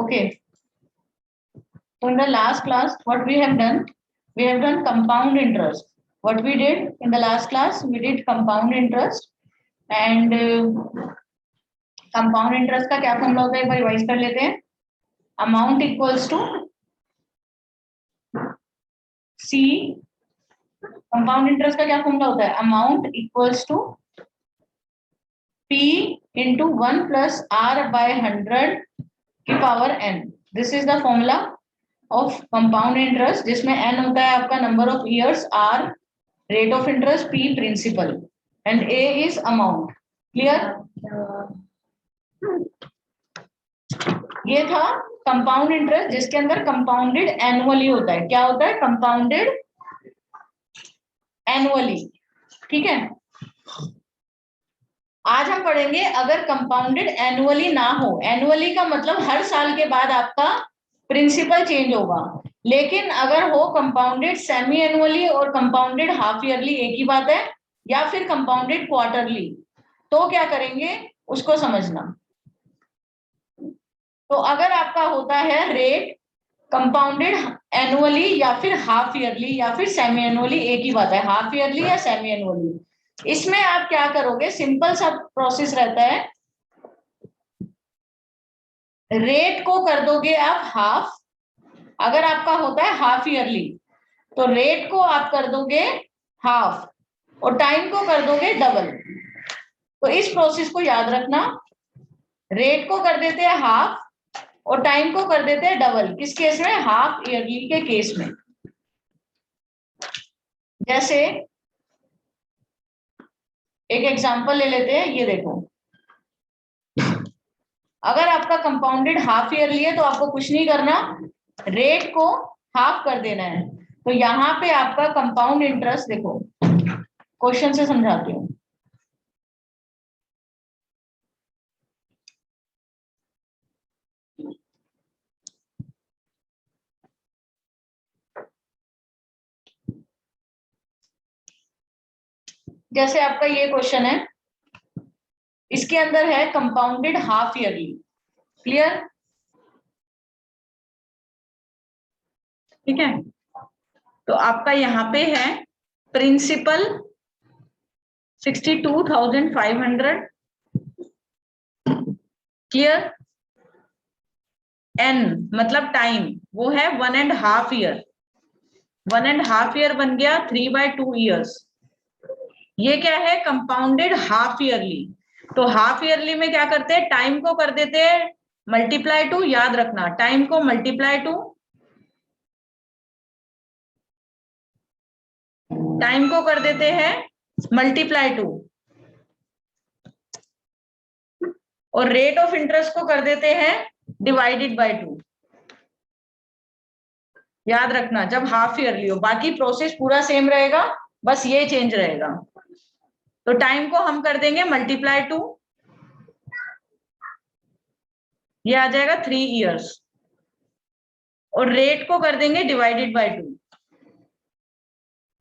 Okay. So in the last class, what we have done compound interest. What we did in the last class, we did compound interest, and compound interest का क्या formula होता है, एक बार revise कर लेते हैं. Amount equals to C. Compound interest का क्या फॉर्मूला होता है, amount equals to P into 1 plus R by 100 की power n. This is the formula of compound interest, जिसमें n होता है आपका number of years, R rate of interest, P principal and A is amount. Clear? ये था compound interest, जिसके अंदर compounded annually होता है. क्या होता है? Compounded annually. ठीक है. आज हम पढ़ेंगे अगर कंपाउंडेड एनुअली ना हो. एनुअली का मतलब हर साल के बाद आपका प्रिंसिपल चेंज होगा. लेकिन अगर हो कंपाउंडेड सेमी एनुअली और कंपाउंडेड हाफ ईयरली, एक ही बात है, या फिर कंपाउंडेड क्वार्टरली, तो क्या करेंगे उसको समझना. तो अगर आपका होता है रेट कंपाउंडेड एनुअली या फिर हाफ ईयरली या फिर सेमी एनुअली, एक ही बात है, हाफ ईयरली या सेमी एनुअली, इसमें आप क्या करोगे, सिंपल सा प्रोसेस रहता है. रेट को कर दोगे आप हाफ. अगर आपका होता है हाफ ईयरली तो रेट को आप कर दोगे हाफ और टाइम को कर दोगे डबल. तो इस प्रोसेस को याद रखना. रेट को कर देते हैं हाफ और टाइम को कर देते हैं डबल. किस केस में? हाफ ईयरली के केस में. जैसे एक एग्जांपल ले लेते हैं. ये देखो, अगर आपका कंपाउंडेड हाफ ईयरली है तो आपको कुछ नहीं करना, रेट को हाफ कर देना है. तो यहाँ पे आपका कंपाउंड इंटरेस्ट, देखो क्वेश्चन से समझाती हूँ. जैसे आपका ये क्वेश्चन है, इसके अंदर है कंपाउंडेड हाफ ईयरली. क्लियर? ठीक है. तो आपका यहाँ पे है प्रिंसिपल 62,500. क्लियर? एन मतलब टाइम, वो है 1.5 ईयर. 1.5 ईयर बन गया 3/2 ईयर्स. ये क्या है? Compounded half yearly. तो हाफ ईयरली में क्या करते हैं, टाइम को कर देते हैं मल्टीप्लाई टू. याद रखना, टाइम को मल्टीप्लाई टू, टाइम को कर देते हैं मल्टीप्लाई टू, और रेट ऑफ इंटरेस्ट को कर देते हैं डिवाइडेड बाय 2. याद रखना, जब हाफ ईयरली हो. बाकी प्रोसेस पूरा सेम रहेगा, बस ये चेंज रहेगा. तो टाइम को हम कर देंगे मल्टीप्लाई टू, ये आ जाएगा 3 ईयर्स, और रेट को कर देंगे डिवाइडेड बाय 2.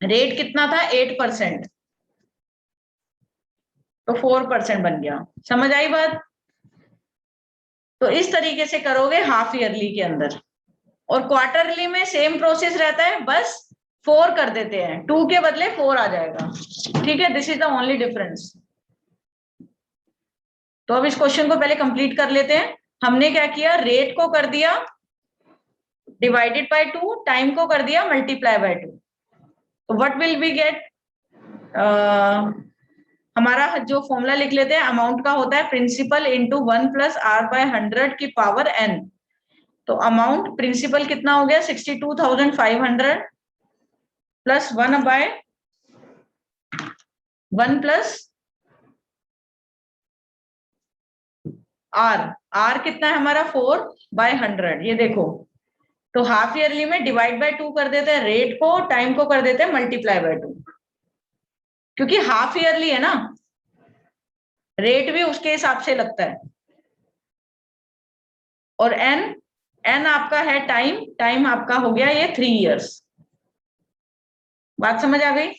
रेट कितना था? 8%, तो 4% बन गया. समझ आई बात? तो इस तरीके से करोगे हाफ ईयरली के अंदर. और क्वार्टरली में सेम प्रोसेस रहता है, बस 4 कर देते हैं, 2 के बदले 4 आ जाएगा. ठीक है. This is the only difference. तो अब इस क्वेश्चन को पहले कंप्लीट कर लेते हैं. हमने क्या किया, रेट को कर दिया डिवाइडेड बाय 2, टाइम को कर दिया मल्टीप्लाई बाय 2. तो व्हाट विल वी गेट? हमारा जो फॉर्मूला लिख लेते हैं, अमाउंट का होता है principal into 1 plus R by 100 की पावर n. तो अमाउंट प्रिंसिपल कितना हो गया? 62,500 प्लस 1 बाय 1 प्लस R कितना है हमारा? 4/100. ये देखो, तो हाफ ईयरली में डिवाइड बाय 2 कर देते हैं रेट को, टाइम को कर देते हैं मल्टीप्लाई बाय 2, क्योंकि हाफ ईयरली है ना, रेट भी उसके हिसाब से लगता है. और एन आपका है टाइम. टाइम आपका हो गया ये 3 ईयर्स. बात समझ आ गई?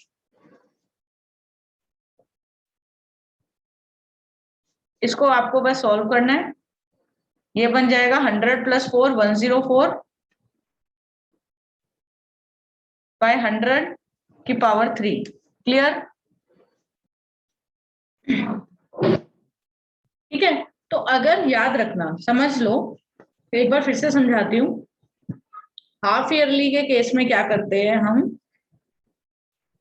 इसको आपको बस सॉल्व करना है. ये बन जाएगा 100 प्लस 4 104 बाय 100 की पावर 3। क्लियर? ठीक है, तो अगर याद रखना, समझ लो, एक बार फिर से समझाती हूँ। हाफ ईयरली के केस में क्या करते हैं हम,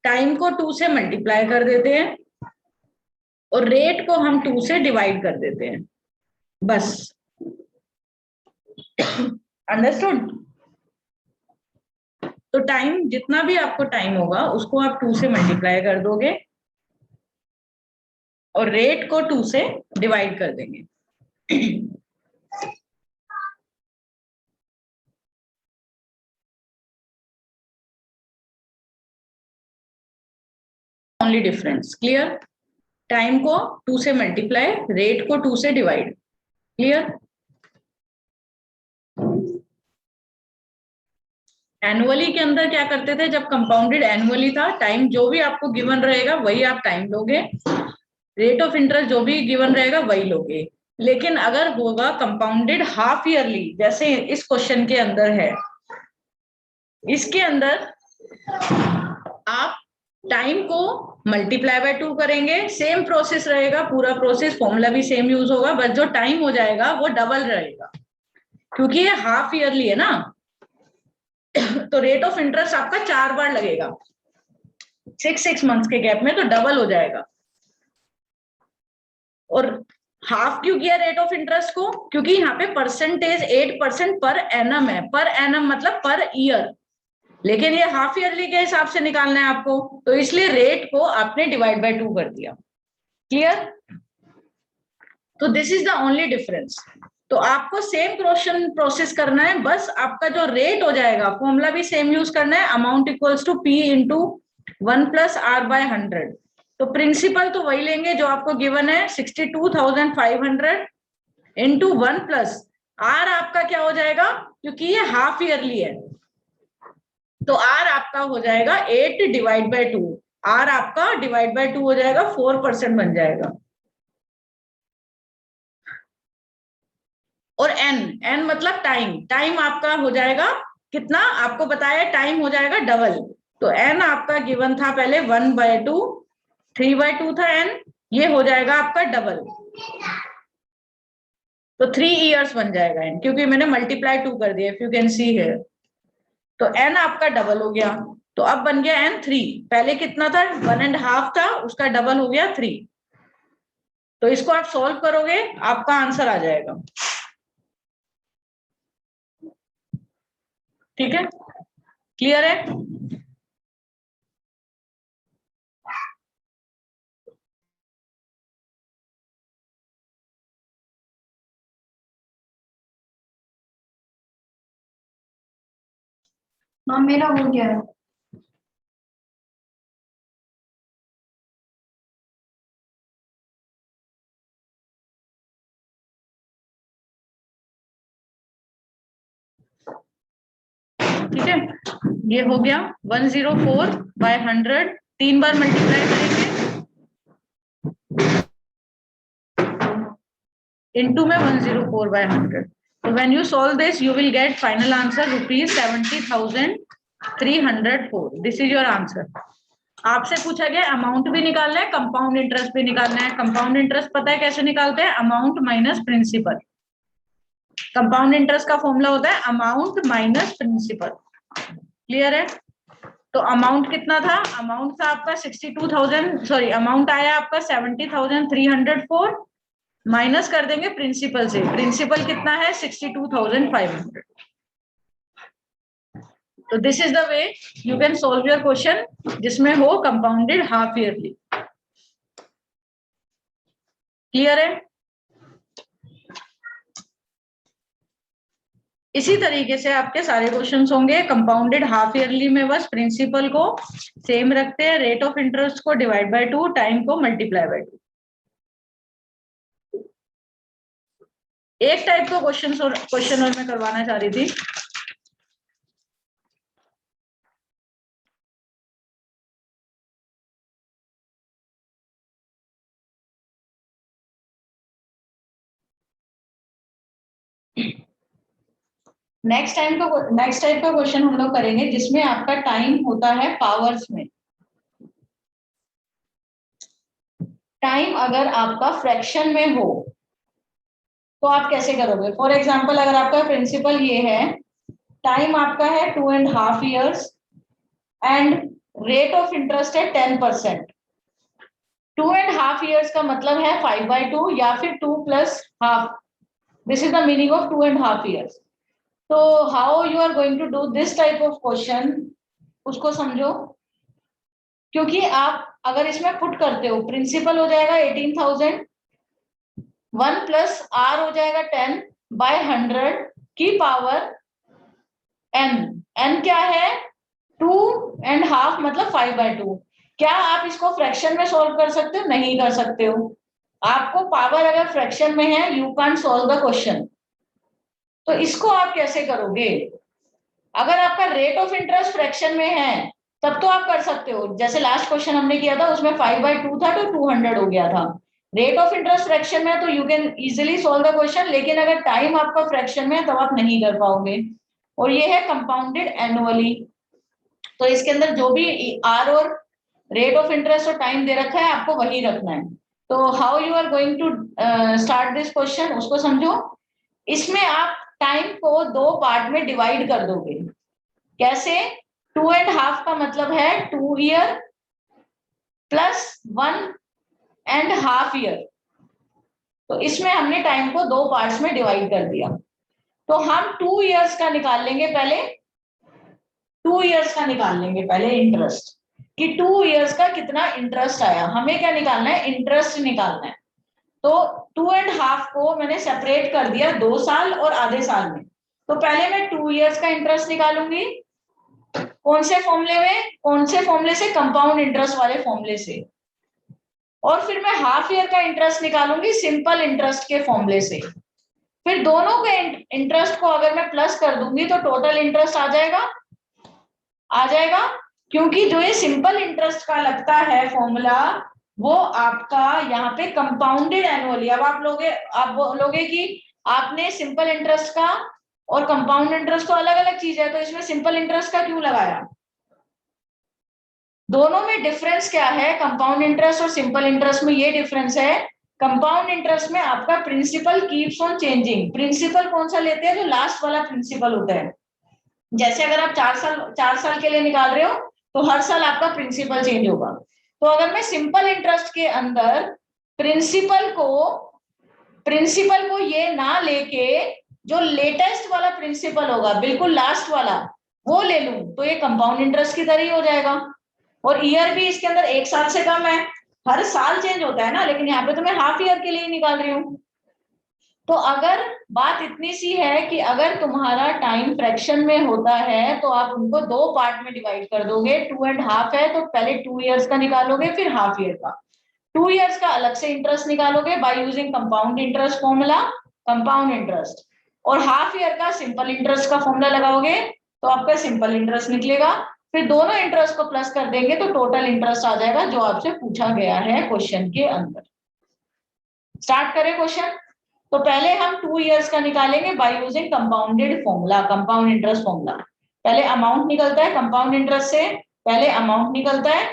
टाइम को 2 से मल्टीप्लाई कर देते हैं और रेट को हम 2 से डिवाइड कर देते हैं, बस। अंडरस्टूड? तो टाइम, जितना भी आपको टाइम होगा उसको आप 2 से मल्टीप्लाई कर दोगे और रेट को 2 से डिवाइड कर देंगे। Only difference. क्लियर? टाइम को 2 से मल्टीप्लाई, रेट को 2 से डिवाइड। क्लियर? एनुअली के अंदर क्या करते थे, जब कंपाउंडेड एनुअली था, टाइम जो भी आपको गिवन रहेगा वही आप टाइम लोगे, रेट ऑफ इंटरेस्ट जो भी गिवन रहेगा वही लोगे। लेकिन अगर होगा कंपाउंडेड हाफ ईयरली, जैसे इस क्वेश्चन के अंदर है, इसके अंदर आप टाइम को मल्टीप्लाई बाय 2 करेंगे, सेम प्रोसेस रहेगा, पूरा प्रोसेस, फॉर्मूला भी सेम यूज होगा, बस जो टाइम हो जाएगा वो डबल रहेगा, क्योंकि ये हाफ ईयरली है ना। तो रेट ऑफ इंटरेस्ट आपका 4 बार लगेगा 6 मंथ्स के गैप में, तो डबल हो जाएगा। और हाफ क्यों किया रेट ऑफ इंटरेस्ट को, क्योंकि यहाँ पे परसेंटेज 8% पर एनम है, पर एनम मतलब पर ईयर, लेकिन ये हाफ ईयरली के हिसाब से निकालना है आपको, तो इसलिए रेट को आपने डिवाइड बाय 2 कर दिया। क्लियर? तो this is the only difference. तो आपको सेम क्वेश्चन प्रोसेस करना है, बस आपका जो रेट हो जाएगा, फॉर्मूला भी सेम यूज करना है, amount equals to P into 1 plus R by 100। तो प्रिंसिपल तो वही लेंगे जो आपको गिवन है, 62,500 इंटू 1 प्लस आर। आपका क्या हो जाएगा, क्योंकि ये हाफ ईयरली है, तो आर आपका हो जाएगा 8 डिवाइड बाय 2। आर आपका डिवाइड बाय 2 हो जाएगा, 4% बन जाएगा। और एन, एन मतलब टाइम, टाइम आपका हो जाएगा कितना, आपको बताया टाइम हो जाएगा डबल। तो एन आपका गिवन था पहले 1/2, 3/2 था एन, ये हो जाएगा आपका डबल, तो 3 इयर्स बन जाएगा एन, क्योंकि मैंने मल्टीप्लाई 2 कर दिया, इफ यू कैन सी है। तो एन आपका डबल हो गया, तो अब बन गया एन 3। पहले कितना था, 1.5 था, उसका डबल हो गया 3। तो इसको आप सॉल्व करोगे, आपका आंसर आ जाएगा। ठीक है? क्लियर है? हाँ, मेरा हो गया है। ठीक है, ये हो गया 104 बाय 100, 3 बार मल्टीप्लाई करेंगे, इनटू में 104 बाय 100। तो when you solve this you will get final answer ₹70,304। This is your answer. आपसे पूछा गया अमाउंट भी निकालना है, कंपाउंड इंटरेस्ट भी निकालना है। कंपाउंड इंटरेस्ट पता है कैसे निकालते हैं, amount minus principal. Compound interest का फॉर्मूला होता है अमाउंट माइनस प्रिंसिपल। क्लियर है? तो अमाउंट कितना था, अमाउंट था आपका 62,000, सॉरी, अमाउंट आया आपका 70,304, माइनस कर देंगे प्रिंसिपल से, प्रिंसिपल कितना है 62,500। तो this is the way you can solve your question जिसमें हो कंपाउंडेड हाफ ईयरली। क्लियर है? इसी तरीके से आपके सारे क्वेश्चंस होंगे। कंपाउंडेड हाफ ईयरली में बस प्रिंसिपल को सेम रखते हैं, रेट ऑफ इंटरेस्ट को डिवाइड बाय 2, टाइम को मल्टीप्लाई बाय 2। एक टाइप का क्वेश्चन और मैं करवाना चाह रही थी। नेक्स्ट टाइप का क्वेश्चन हम लोग करेंगे जिसमें आपका टाइम होता है पावर्स में। टाइम अगर आपका फ्रैक्शन में हो तो आप कैसे करोगे? फॉर एग्जाम्पल अगर आपका प्रिंसिपल ये है, टाइम आपका है 2.5 years and rate of interest है 10%। 2.5 years का मतलब है 5/2 या फिर 2 plus half. This is the meaning of 2.5 years। तो how you are going to do this type of question, उसको समझो। क्योंकि आप अगर इसमें पुट करते हो, प्रिंसिपल हो जाएगा 18,000, 1 प्लस आर हो जाएगा 10/100 की पावर n। n क्या है? 2.5 मतलब 5/2। क्या आप इसको फ्रैक्शन में सॉल्व कर सकते हो? नहीं कर सकते हो। आपको पावर अगर फ्रैक्शन में है, you can solve the question. तो इसको आप कैसे करोगे? अगर आपका रेट ऑफ इंटरेस्ट फ्रैक्शन में है तब तो आप कर सकते हो। जैसे लास्ट क्वेश्चन हमने किया था उसमें 5/2 था तो 200 हो गया था। रेट ऑफ इंटरेस्ट फ्रैक्शन में है तो you can easily solve the question, लेकिन अगर टाइम आपका फ्रैक्शन में है तब आप नहीं कर पाओगे। और ये है कंपाउंडेड एनुअली। तो इसके अंदर जो भी आर और रेट ऑफ इंटरेस्ट और टाइम दे रखा है आपको वही रखना है। तो how you are going to start this question, उसको समझो। इसमें आप टाइम को दो पार्ट में डिवाइड कर दोगे। कैसे? 2.5 का मतलब है 2 year प्लस 1.5 year। तो इसमें हमने टाइम को दो पार्ट्स में डिवाइड कर दिया। तो हम 2 years का निकाल लेंगे पहले। 2 years का निकाल लेंगे पहले इंटरेस्ट, कि 2 years का कितना इंटरेस्ट आया। हमें क्या निकालना है? इंटरेस्ट निकालना है। तो 2.5 को मैंने सेपरेट कर दिया 2 साल और आधे साल में। तो पहले मैं 2 years का इंटरेस्ट निकालूंगी। कौन से फॉर्मूले में? कौन से फॉर्मूले से? कंपाउंड इंटरेस्ट वाले फॉर्मूले से। और फिर मैं हाफ ईयर का इंटरेस्ट निकालूंगी सिंपल इंटरेस्ट के फॉर्मूले से। फिर दोनों के इंटरेस्ट को अगर मैं प्लस कर दूंगी तो टोटल इंटरेस्ट आ जाएगा। क्योंकि जो ये सिंपल इंटरेस्ट का लगता है फॉर्मूला, वो आपका यहाँ पे कंपाउंडेड एनुअली। अब आप बोलोगे कि आपने सिंपल इंटरेस्ट का और कंपाउंड इंटरेस्ट तो अलग अलग चीज है, तो इसमें सिंपल इंटरेस्ट का क्यों लगाया? दोनों में डिफरेंस क्या है? कंपाउंड इंटरेस्ट और सिंपल इंटरेस्ट में ये डिफरेंस है। कंपाउंड इंटरेस्ट में आपका principal keeps on changing. Principal कौन सा लेते हैं? जो लास्ट वाला प्रिंसिपल होता है। जैसे अगर आप 4 साल के लिए निकाल रहे हो तो हर साल आपका प्रिंसिपल चेंज होगा। तो अगर मैं सिंपल इंटरेस्ट के अंदर प्रिंसिपल को ये ना लेके जो लेटेस्ट वाला प्रिंसिपल होगा, बिल्कुल लास्ट वाला, वो ले लूं तो ये कंपाउंड इंटरेस्ट की तरह ही हो जाएगा। और ईयर भी इसके अंदर 1 साल से कम है। हर साल चेंज होता है ना, लेकिन यहाँ पे तो मैं हाफ ईयर के लिए निकाल रही हूँ। तो अगर बात इतनी सी है कि अगर तुम्हारा टाइम फ्रैक्शन में होता है तो आप उनको दो पार्ट में डिवाइड कर दोगे। 2.5 है तो पहले 2 years का निकालोगे, फिर हाफ ईयर का। 2 years का अलग से इंटरेस्ट निकालोगे by using compound interest formula, compound interest. और हाफ ईयर का सिंपल इंटरेस्ट का फॉर्मूला लगाओगे तो आपका सिंपल इंटरेस्ट निकलेगा। फिर दोनों इंटरेस्ट को प्लस कर देंगे तो टोटल इंटरेस्ट आ जाएगा जो आपसे पूछा गया है क्वेश्चन के अंदर। स्टार्ट करें क्वेश्चन। तो पहले हम 2 years का निकालेंगे by using compounded formula, compound interest formula. पहले अमाउंट निकलता है कंपाउंड इंटरेस्ट से, पहले अमाउंट निकलता है,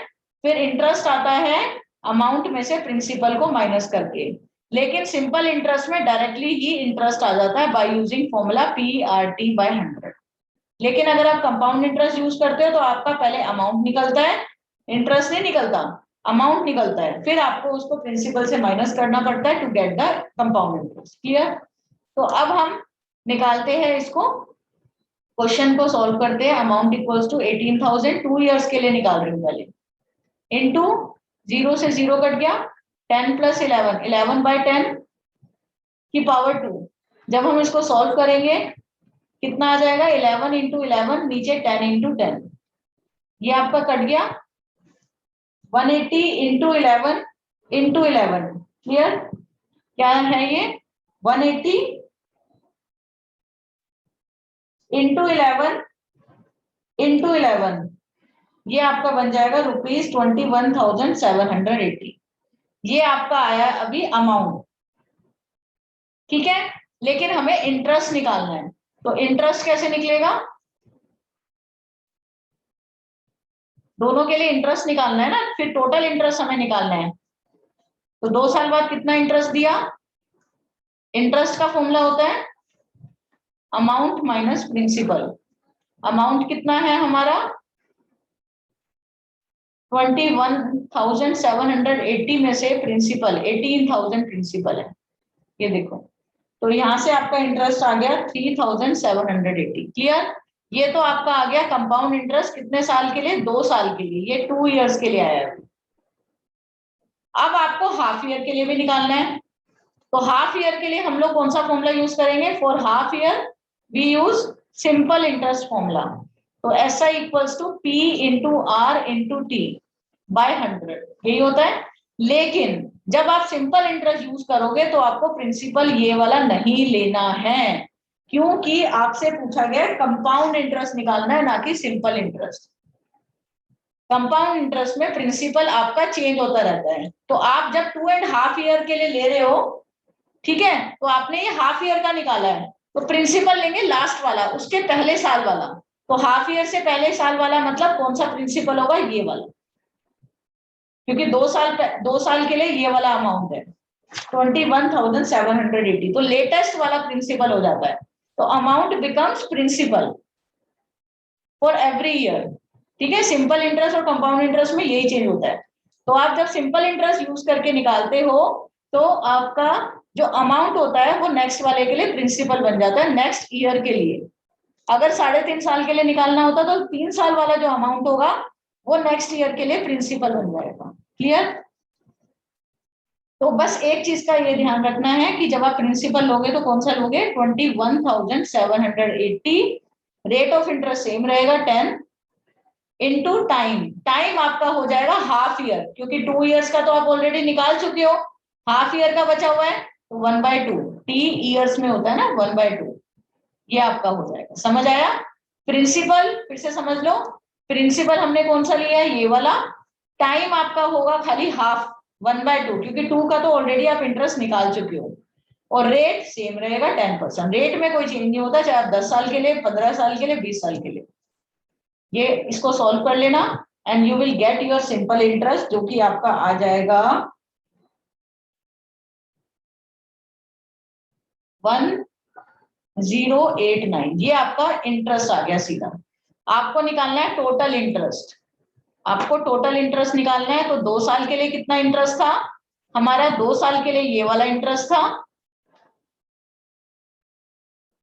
फिर इंटरेस्ट आता है अमाउंट में से प्रिंसिपल को माइनस करके। लेकिन सिंपल इंटरेस्ट में डायरेक्टली ही इंटरेस्ट आ जाता है बाय यूजिंग फॉर्मूला PRT/100। लेकिन अगर आप कंपाउंड इंटरेस्ट यूज करते हो तो आपका पहले अमाउंट निकलता है, इंटरेस्ट नहीं निकलता, अमाउंट निकलता है, फिर आपको उसको प्रिंसिपल से माइनस करना पड़ता है to get the compound interest. Clear? तो अब हम निकालते हैं इसको, क्वेश्चन को सॉल्व करते हैं। अमाउंट इक्वल्स टू 18,000, 2 years के लिए निकाल रही हूँ पहले, इनटू 0 से 0 कट गया, 10 प्लस 11, 11/10 की पावर 2। जब हम इसको सॉल्व करेंगे कितना आ जाएगा? 11 इंटू 11, नीचे 10 इंटू 10, ये आपका कट गया। 180 इंटू 11 इंटू 11। क्लियर? क्या है ये? 180 इंटू 11 इंटू 11, ये आपका बन जाएगा ₹21,780। ये आपका आया अभी अमाउंट। ठीक है, लेकिन हमें इंटरेस्ट निकालना है। तो इंटरेस्ट कैसे निकलेगा? दोनों के लिए इंटरेस्ट निकालना है ना, फिर टोटल इंटरेस्ट हमें निकालना है। तो 2 साल बाद कितना इंटरेस्ट दिया? इंटरेस्ट का फॉर्मूला होता है अमाउंट माइनस प्रिंसिपल। अमाउंट कितना है हमारा? 21,780 में से प्रिंसिपल 18,000 प्रिंसिपल है, ये देखो। तो यहां से आपका इंटरेस्ट आ गया 3,780। क्लियर? ये तो आपका आ गया कंपाउंड इंटरेस्ट कितने साल के लिए? 2 साल के लिए, ये 2 इयर्स के लिए आया है। अब आपको हाफ ईयर के लिए भी निकालना है। तो हाफ ईयर के लिए हम लोग कौन सा फॉर्मूला यूज करेंगे? For half year we use simple interest formula. तो S I equals to P into R into T by 100, यही होता है। लेकिन जब आप सिंपल इंटरेस्ट यूज करोगे तो आपको प्रिंसिपल ये वाला नहीं लेना है, क्योंकि आपसे पूछा गया कंपाउंड इंटरेस्ट निकालना है, ना कि सिंपल इंटरेस्ट। कंपाउंड इंटरेस्ट में प्रिंसिपल आपका चेंज होता रहता है। तो आप जब 2.5 ईयर के लिए ले रहे हो, ठीक है, तो आपने ये हाफ ईयर का निकाला है, तो प्रिंसिपल लेंगे लास्ट वाला, उसके पहले साल वाला। तो हाफ ईयर से पहले साल वाला मतलब कौन सा प्रिंसिपल होगा? ये वाला, क्योंकि 2 साल के लिए ये वाला अमाउंट है 21,780, तो लेटेस्ट वाला प्रिंसिपल हो जाता है। तो amount becomes principal for every year. ठीक है, सिंपल इंटरेस्ट और कंपाउंड इंटरेस्ट में यही चेंज होता है। तो आप जब सिंपल इंटरेस्ट यूज करके निकालते हो तो आपका जो अमाउंट होता है वो नेक्स्ट वाले के लिए प्रिंसिपल बन जाता है, नेक्स्ट ईयर के लिए। अगर 3.5 साल के लिए निकालना होता तो 3 साल वाला जो अमाउंट होगा वो नेक्स्ट ईयर के लिए प्रिंसिपल बन जाएगा। क्लियर? तो बस एक चीज का ये ध्यान रखना है कि जब आप प्रिंसिपल लोगे तो कौन सा लोगे? 21,780। रेट ऑफ इंटरेस्ट सेम रहेगा 10 इनटू टाइम। टाइम आपका हो जाएगा हाफ ईयर, क्योंकि 2 इयर्स का तो आप ऑलरेडी निकाल चुके हो, हाफ ईयर का बचा हुआ है तो 1/2। टी ईयर्स में होता है ना 1/2, ये आपका हो जाएगा। समझ आया? प्रिंसिपल फिर से समझ लो, प्रिंसिपल हमने कौन सा लिया है? ये वाला। टाइम आपका होगा खाली हाफ 1/2, क्योंकि 2 का तो ऑलरेडी आप इंटरेस्ट निकाल चुके हो। और रेट सेम रहेगा 10%। रेट में कोई चेंज नहीं होता, चाहे आप 10 साल के लिए, 15 साल के लिए, 20 साल के लिए। ये इसको सॉल्व कर लेना and you will get your simple interest, जो कि आपका आ जाएगा 1089। ये आपका इंटरेस्ट आ गया सीधा। आपको निकालना है टोटल इंटरेस्ट। आपको टोटल इंटरेस्ट निकालना है, तो 2 साल के लिए कितना इंटरेस्ट था हमारा? 2 साल के लिए ये वाला इंटरेस्ट था,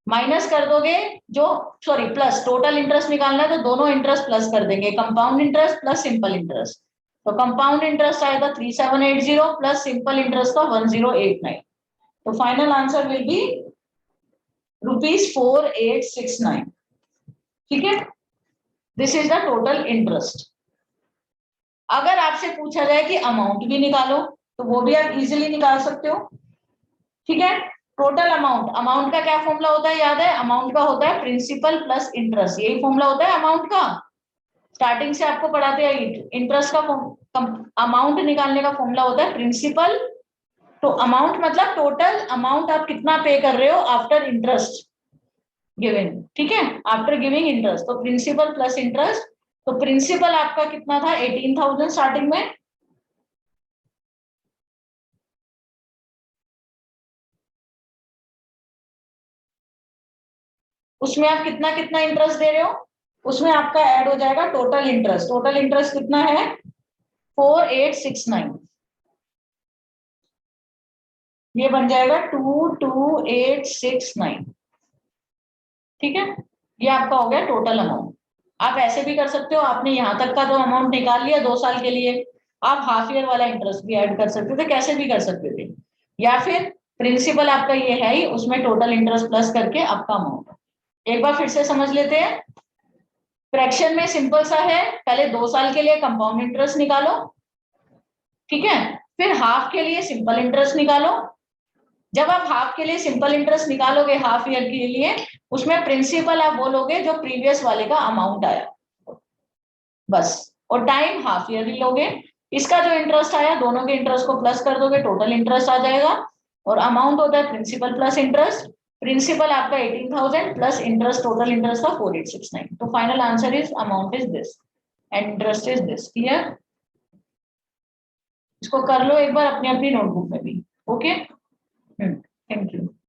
माइनस कर दोगे जो, सॉरी प्लस, टोटल इंटरेस्ट निकालना है तो दोनों इंटरेस्ट प्लस कर देंगे, compound interest plus simple interest. तो कंपाउंड इंटरेस्ट आएगा 3780 प्लस सिंपल इंटरेस्ट का 1089। तो फाइनल आंसर विल बी ₹4869। ठीक है, this is the total interest. अगर आपसे पूछा जाए कि अमाउंट भी निकालो तो वो भी आप इजीली निकाल सकते हो। ठीक है, टोटल अमाउंट, अमाउंट का क्या फॉर्मूला होता है याद है? अमाउंट का होता है प्रिंसिपल प्लस इंटरेस्ट, यही फॉर्मूला होता है अमाउंट का। स्टार्टिंग से आपको पढ़ाते हैं इंटरेस्ट का अमाउंट निकालने का फॉर्मूला होता है प्रिंसिपल। तो अमाउंट मतलब टोटल अमाउंट आप कितना पे कर रहे हो आफ्टर इंटरेस्ट गिविंग। ठीक है, आफ्टर गिविंग इंटरेस्ट, तो प्रिंसिपल प्लस इंटरेस्ट। तो प्रिंसिपल आपका कितना था? 18,000 स्टार्टिंग में। उसमें आप कितना कितना इंटरेस्ट दे रहे हो, उसमें आपका ऐड हो जाएगा टोटल इंटरेस्ट। टोटल इंटरेस्ट कितना है? 4869। ये बन जाएगा 22869। ठीक है, ये आपका हो गया टोटल अमाउंट। आप ऐसे भी कर सकते हो, आपने यहां तक का तो अमाउंट निकाल लिया 2 साल के लिए, आप हाफ ईयर वाला इंटरेस्ट भी ऐड कर सकते थे, कैसे भी कर सकते थे। या फिर प्रिंसिपल आपका ये है ही, उसमें टोटल इंटरेस्ट प्लस करके आपका अमाउंट। एक बार फिर से समझ लेते हैं। फ्रैक्शन में सिंपल सा है, पहले 2 साल के लिए कंपाउंड इंटरेस्ट निकालो, ठीक है, फिर हाफ के लिए सिंपल इंटरेस्ट निकालो। जब आप हाफ के लिए सिंपल इंटरेस्ट निकालोगे हाफ ईयर के लिए, उसमें प्रिंसिपल आप बोलोगे जो प्रीवियस वाले का अमाउंट आया, बस। और टाइम हाफ ईयरली लोगे, इसका जो इंटरेस्ट आया दोनों के इंटरेस्ट को प्लस कर दोगे, टोटल इंटरेस्ट आ जाएगा। और अमाउंट होता है प्रिंसिपल प्लस इंटरेस्ट। प्रिंसिपल आपका 18,000 प्लस इंटरेस्ट, टोटल इंटरेस्ट का 4869. तो final answer is amount is this and interest is this. Clear? इसको कर लो एक बार अपनी अपनी नोटबुक में भी. Okay, thank you.